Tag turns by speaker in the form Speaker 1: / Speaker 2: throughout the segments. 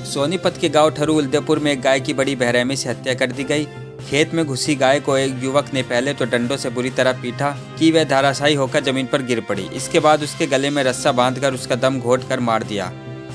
Speaker 1: सोनीपत के गांव ठरू उदयपुर में एक गाय की बड़ी बेरहमी से हत्या कर दी गई। खेत में घुसी गाय को एक युवक ने पहले तो डंडों से बुरी तरह पीटा कि वह धराशायी होकर जमीन पर गिर पड़ी। इसके बाद उसके गले में रस्सा बांधकर उसका दम घोंटकर मार दिया।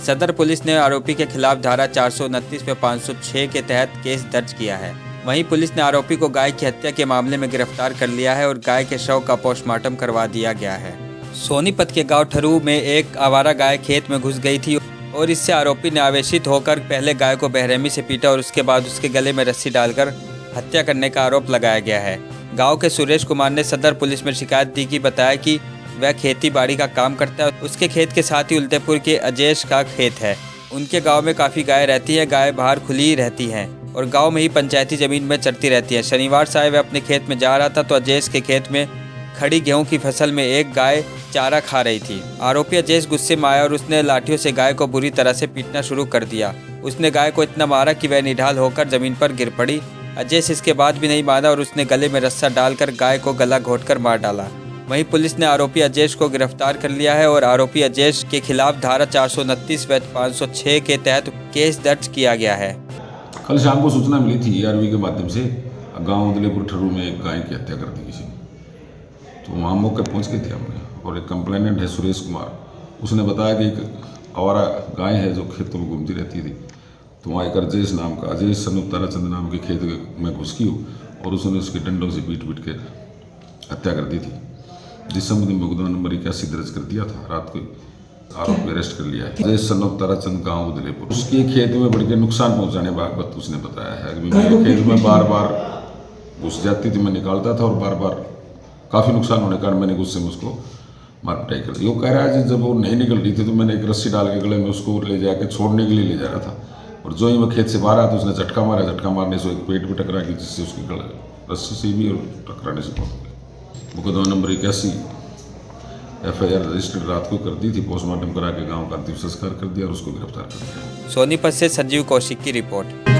Speaker 1: सदर पुलिस ने आरोपी के खिलाफ धारा 429 व 506 के तहत केस दर्ज किया है। वहीं पुलिस ने आरोपी को गाय की हत्या के मामले में गिरफ्तार कर लिया है और गाय के शव का पोस्टमार्टम करवा दिया गया है। सोनीपत के गांव ठरू में एक आवारा गाय खेत में घुस गई थी और इससे आरोपी ने आवेशित होकर पहले गाय को बेरहमी से पीटा और उसके बाद उसके गले में रस्सी डालकर हत्या करने का आरोप लगाया गया है। गांव के सुरेश कुमार ने सदर पुलिस में शिकायत दी कि बताया कि वह खेती बाड़ी का काम करता है। उसके खेत के साथ ही उदयपुर के अजेश का खेत है। उनके गांव में काफ़ी गाय रहती है। गाय बाहर खुली रहती हैं और गांव में ही पंचायती ज़मीन में चरती रहती है। शनिवार से वह अपने खेत में जा रहा था तो अजेश के खेत में खड़ी गेहूं की फसल में एक गाय चारा खा रही थी। आरोपी अजेश गुस्से में आया और उसने लाठियों से गाय को बुरी तरह से पीटना शुरू कर दिया। उसने गाय को इतना मारा कि वह निढाल होकर जमीन पर गिर पड़ी। अजेश इसके बाद भी नहीं माना और उसने गले में रस्सा डालकर गाय को गला घोंटकर मार डाला। वहीं पुलिस ने आरोपी अजेश को गिरफ्तार कर लिया है और आरोपी अजेश के खिलाफ धारा 429 व 506 के तहत केस दर्ज किया गया है।
Speaker 2: कल शाम को सूचना मिली थी ARV के माध्यम से गांव उदयपुर ठरू में एक गाय की हत्या कर दी किसी ने। तो वहाँ मौके पहुँच गए थे हमने और एक कंप्लेनेंट है सुरेश कुमार, उसने बताया कि एक आवारा गाय है जो खेतों में घूमती रहती थी। तो वहाँ एक अजेश सनुप ताराचंद नाम के खेत में घुस गई और उसने उसके डंडों से पीट के हत्या कर दी थी, जिस संबंध में मुकदमा नंबर 81 दर्ज कर दिया था। रात को आरोपी अरेस्ट कर लिया है। अजेश सनुप ताराचंद गाँव उदयपुर। उसके खेत में बढ़ के नुकसान पहुँचाने बाबत उसने बताया है कि मेरे खेत में बार बार घुस जाती थी, मैं निकालता था और बार बार काफ़ी नुकसान होने के कारण मैंने गुस्से में उसको मार पिटाई कर दी। वो कह रहा है कि जब वो नहीं निकल रही थी तो मैंने एक रस्सी डाल के गले में उसको ले जाके छोड़ने के लिए ले जा रहा था और जो ही मैं खेत से बाहर आया तो उसने झटका मारा। झटका मारने से एक पेट में टकरा गई, जिससे उसकी गले रस्सी से भी और टकराने से मौत हो गई। मुकदमा नंबर 81 FIR रजिस्टर्ड रात को कर दी थी। पोस्टमार्टम करा के गाँव का अंतिम संस्कार कर दिया और उसको गिरफ्तार कर दिया।
Speaker 1: सोनीपत से संजीव कौशिक की रिपोर्ट।